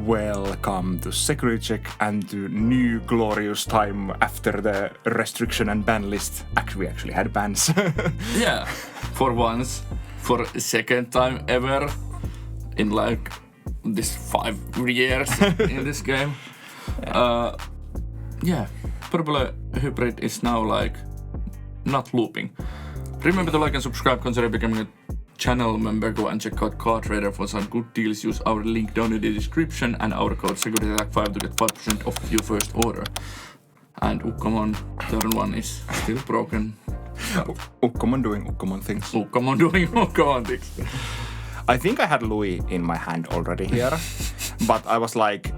welcome to Security Check and to new glorious time after the restriction and ban list. We actually had bans. Yeah, for once, for a second time ever in like this 5 years in this game. Purple Hybrid is now like not looping. Remember to like and subscribe, consider becoming a channel member. Go and check out Card Trader for some good deals. Use our link down in the description and our code SecurityAttack5 to get 5% off your first order. And Ukkomon turn 1 is still broken. Ukkomon doing Ukkomon things. Ukkomon doing Ukkomon things. I think I had Louis in my hand already here, but I was like,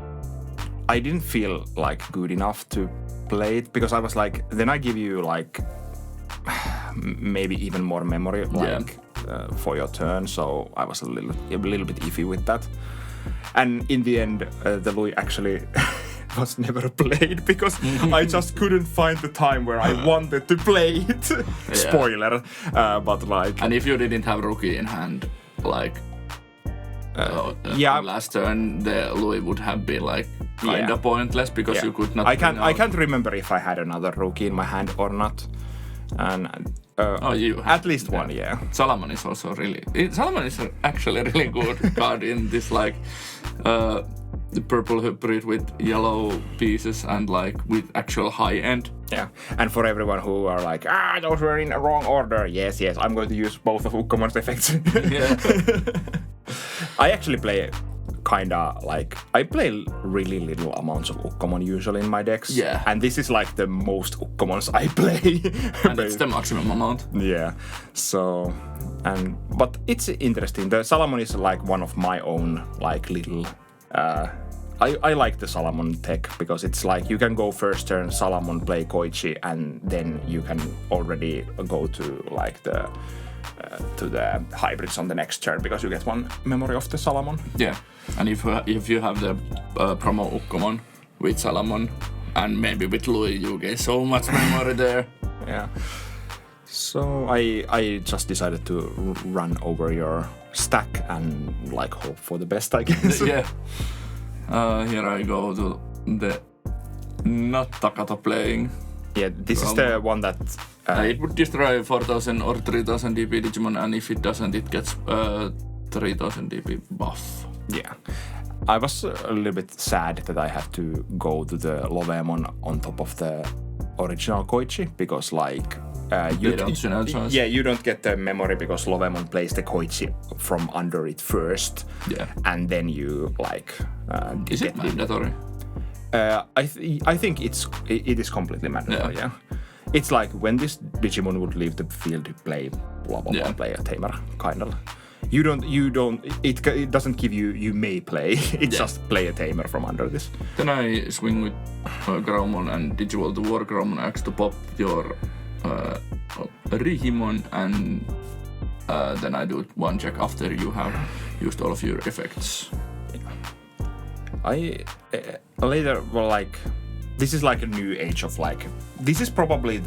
I didn't feel like good enough to play it because I was like, then I give you like maybe even more memory for your turn, so I was a little bit iffy with that. And in the end, the Louis actually was never played because I just couldn't find the time where I wanted to play it. Spoiler, but like. And if you didn't have Rookie in hand, like last turn, the Louis would have been like kinda pointless because you could not. I can't remember if I had another Rookie in my hand or not. And you have, at least one, yeah. Salamon is also Salamon is actually a really good card in this like the purple hybrid with yellow pieces and like with actual high end. Yeah, and for everyone who are like, those were in a wrong order. Yes, I'm going to use both of Ukkomon's effects. Yeah. I actually play I play really little amounts of Ukkomon usually in my decks. Yeah. And this is like the most Ukkomons I play. And it's the maximum amount. Yeah. So, but it's interesting. The Salamon is like one of my own like little. I like the Salamon tech because it's like you can go first turn Salamon, play Koichi, and then you can already go to like the hybrids on the next turn because you get one memory of the Salamon. Yeah, and if you have the promo Ukkomon with Salamon and maybe with Louis, you get so much memory there. Yeah. So I just decided to run over your stack and like hope for the best, I guess. Yeah. Here I go to the not Takato playing. Yeah, this is the one that... it would destroy 4000 or 3000 DP Digimon, and if it doesn't, it gets 3000 DP buff. Yeah. I was a little bit sad that I had to go to the Lovemon on top of the original Koichi, because like... you don't get the memory because Lovemon plays the Koichi from under it first. Yeah. And then you like... is it mandatory? I think it is completely mandatory, yeah. It's like when this Digimon would leave the field to play blah blah blah, play a tamer, kind of. It doesn't give you may play, it just play a tamer from under this. Then I swing with Graumon and Digivolve the War Graumon Axe to pop your Rigimon, and then I do one check after you have used all of your effects. I later this is like a new age of like, this is probably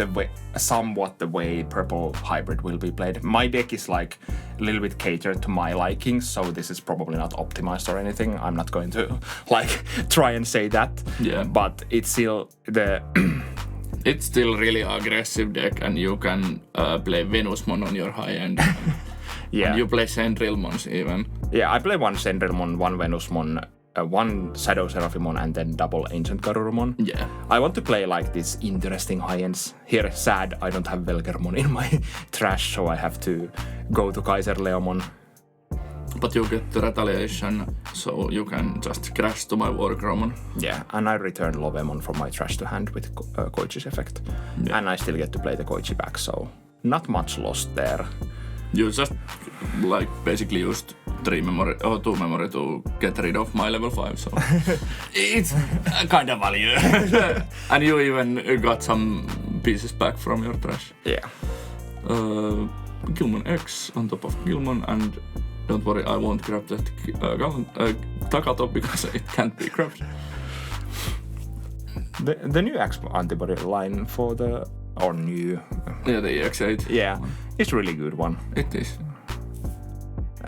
somewhat the way Purple Hybrid will be played. My deck is like a little bit catered to my likings, so this is probably not optimized or anything. I'm not going to like try and say that. Yeah. But it's still it's still really aggressive deck, and you can play Venusmon on your high end. Yeah. And you play Sendrilmons even. Yeah, I play one Sendrilmon, one Venusmon, one Shadow Seraphimon, and then double Ancient Garurumon. Yeah. I want to play like these interesting high-ends. Here, sad, I don't have Velgermon in my trash, so I have to go to Kaiser Leomon. But you get the retaliation, so you can just crash to my Wargraumon. Yeah, and I return Lovemon from my trash to hand with Koichi's effect. Yeah. And I still get to play the Koichi back, so not much lost there. You just like basically used 2 memory to get rid of my level 5, so it's kind of value. And you even got some pieces back from your trash. Yeah. Gallantmon X on top of Gallantmon, and don't worry, I won't grab that Takato because it can't be grabbed. The new antibody line for the... or new... Yeah, the EX8. Yeah, it's a really good one. It is.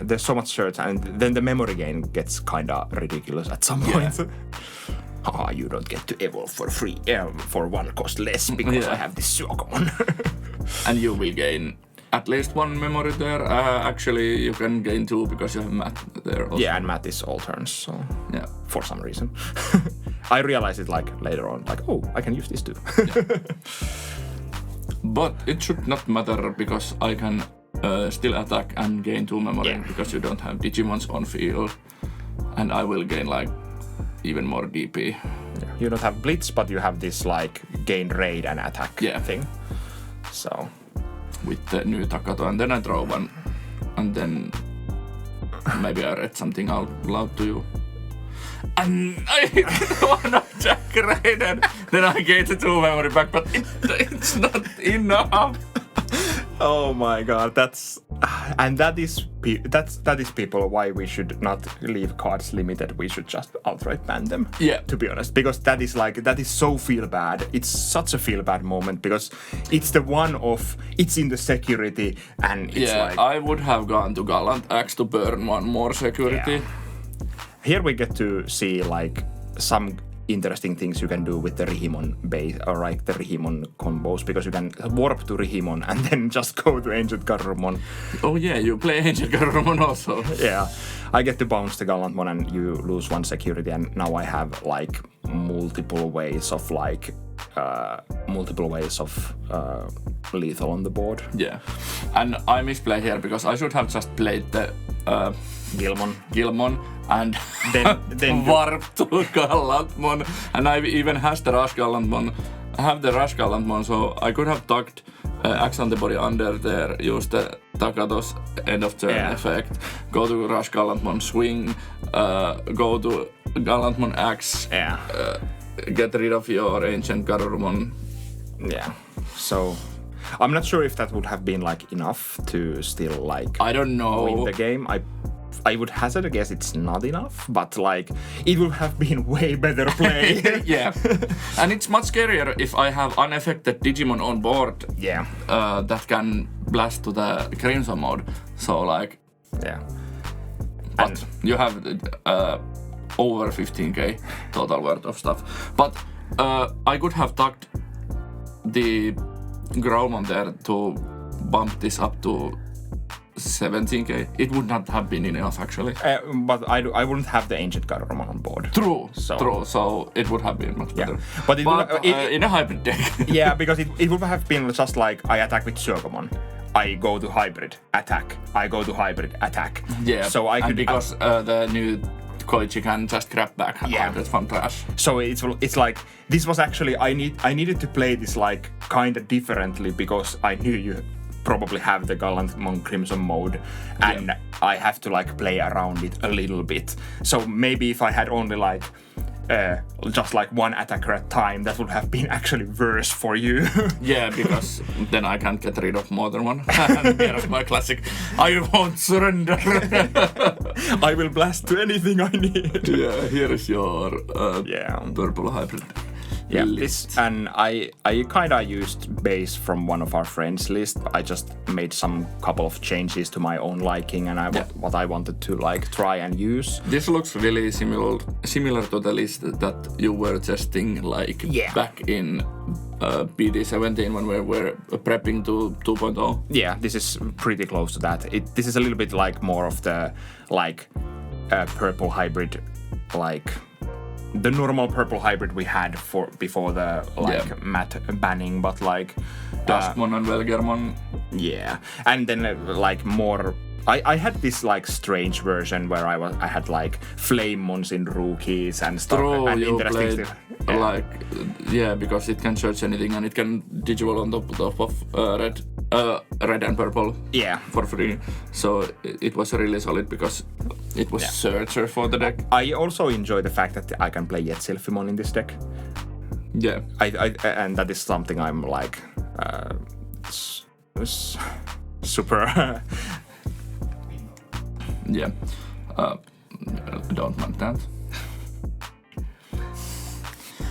there's so much search, and then the memory gain gets kind of ridiculous at some point. You don't get to evolve for free, for one cost less because I have this Suokomon. And you will gain at least one memory there. Actually, you can gain 2 because you have Matt there also. Yeah, and Matt is all turns, so for some reason. I realized it like later on, like, oh, I can use this too. But it should not matter because I can still attack and gain 2 memory because you don't have Digimons on field. And I will gain like even more DP. Yeah. You don't have Blitz, but you have this like gain raid and attack thing. So with the new Takato, and then I draw 1, and then maybe I read something out loud to you. And I hit 1 of Jack Raiden. Then I gained the 2 memory back, but it's not enough. Oh my god, that is people why we should not leave cards limited. We should just outright ban them. Yeah, to be honest, because that is so feel bad. It's such a feel bad moment because it's the one of it's in the security and it's like I would have gone to Gallant Axe to burn 1 more security. Yeah. Here we get to see like some interesting things you can do with the Rigimon base, or like the Rigimon combos, because you can warp to Rigimon and then just go to Ancient Garurumon. Oh yeah, you play Ancient Garurumon also. Yeah, I get to bounce the Gallantmon and you lose 1 security, and now I have like multiple ways of lethal on the board. Yeah, and I misplay here because I should have just played the Gilmon and then warp to Gallantmon, and I even has the Rush Gallantmon. I have the Rush Gallantmon, so I could have tucked Axe Antibody under there, use the Takato's end of turn effect, go to Rush Gallantmon, swing, go to Gallantmon Axe, get rid of your Ancient Garurumon. Yeah, so I'm not sure if that would have been like enough to still like I don't know win the game. I would hazard a guess it's not enough, but like it would have been way better play. Yeah, and it's much scarier if I have unaffected Digimon on board. Yeah, that can blast to the Crimson mode. So like, but you have over 15k total worth of stuff. But I could have tucked the Growlmon there to bump this up to 17k. It would not have been enough actually. But I wouldn't have the Ancient Garurumon on board. True. So it would have been much better. But in a hybrid deck. Yeah, because it would have been just like I attack with Suokomon, I go to hybrid, attack. I go to hybrid, attack. Yeah. So I could because the new Koichi can just grab back hybrid from trash. So it's like this was actually I needed to play this like kind of differently because I knew you probably have the Gallantmon Crimson mode, and I have to like play around it a little bit. So maybe if I had only like just like 1 attacker at a time, that would have been actually worse for you. Yeah, because then I can't get rid of more than 1. Here's my classic, I won't surrender. I will blast to anything I need. Yeah, here is your purple hybrid. Yeah, and I kind of used base from one of our friends' list. I just made some couple of changes to my own liking, and what I wanted to like try and use. This looks really similar to the list that you were testing like back in BT20 when we were prepping to 2.0. Yeah, this is pretty close to that. This is a little bit like more of the like purple hybrid, like the normal purple hybrid we had before the matte banning, but like Duskmon and Velgermon. Yeah, and then like more. I had this like strange version where I had like Flamemons in rookies and stuff. True, and you interesting played stuff. Because it can search anything and it can digivolve on top of red and purple for free. So it was really solid because it was searcher for the deck. I also enjoy the fact that I can play Jetsilphimon in this deck. Yeah, and that is something I'm like super. Yeah, don't mind that.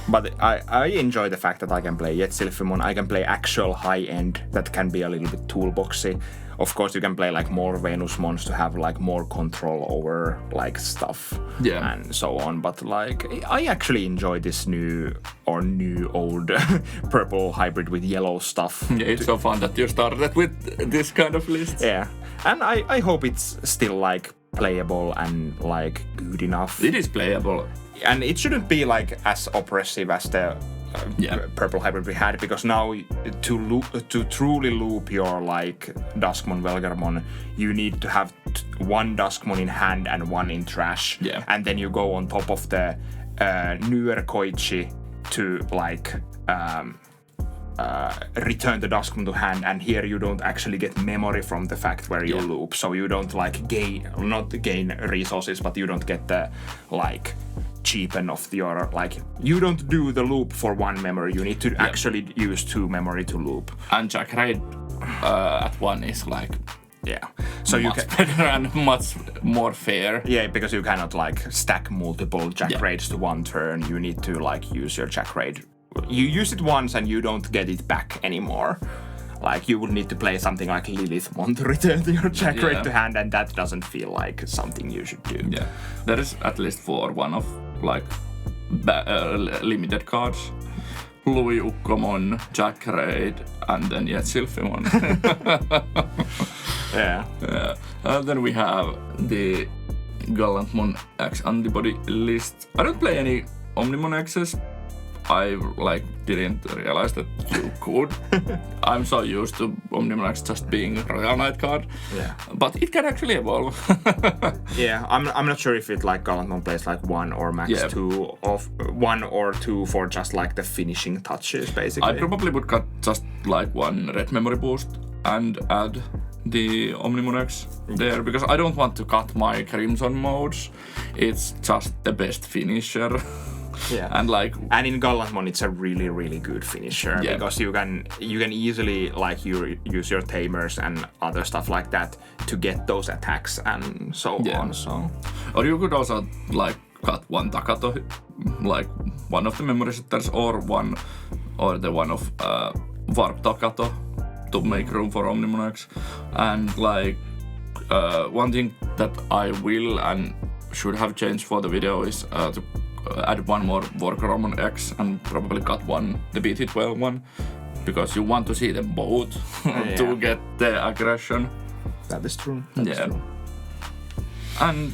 But I enjoy the fact that I can play Jetsilphimon. I can play actual high-end that can be a little bit toolboxy. Of course, you can play like more Venusmons to have like more control over like stuff and so on. But like, I actually enjoy this new old purple hybrid with yellow stuff. Yeah, it's so fun that you started with this kind of list. Yeah, and I hope it's still like playable and like good enough. It is playable. And it shouldn't be like as oppressive as the purple hybrid we had, because now to truly loop your like Duskmon, Velgarmon, you need to have one Duskmon in hand and one in trash. Yeah. And then you go on top of the newer Koichi to like return the Duskmon to hand, and here you don't actually get memory from the fact where you loop, so you don't like not gain resources, but you don't get the like cheapen of your like, you don't do the loop for one memory, you need to actually use 2 memory to loop. And Jack Raid at 1 is like so you much better and much more fair. Yeah, because you cannot like stack multiple Jack Raids to one turn. You need to like use your Jack Raid. You use it once and you don't get it back anymore. Like, you would need to play something like Lilithmon to return your Jack Raid to hand, and that doesn't feel like something you should do. Yeah, there is at least 4 one of like limited cards. Louis Ukkomon, Jack Raid, and then Jetsilphimon. Then we have the Gallantmon X antibody list. I don't play any Omnimon X's. I like didn't realize that you could. I'm so used to Omnimon X just being a Royal Knight card. Yeah. But it can actually evolve. Yeah, I'm not sure if it like Gallantmon plays like 1 or max 2 of 1 or 2 for just like the finishing touches basically. I probably would cut just like 1 red memory boost and add the Omnimon X there, because I don't want to cut my Crimson modes. It's just the best finisher. Yeah, and in Gallantmon it's a really, really good finisher because you can easily like use your tamers and other stuff like that to get those attacks and so on. So, or you could also like cut 1 Takato, like one of the memory setters, or the one of Warp Takato to make room for Omnimon X. And like one thing that I will and should have changed for the video is to add 1 more Warcrammon X and probably cut the BT12 one, because you want to see them both to get the aggression. That is true. That is true. And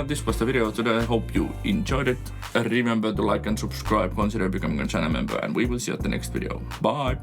this was the video today. I hope you enjoyed it. Remember to like and subscribe, consider becoming a channel member, and we will see you at the next video. Bye!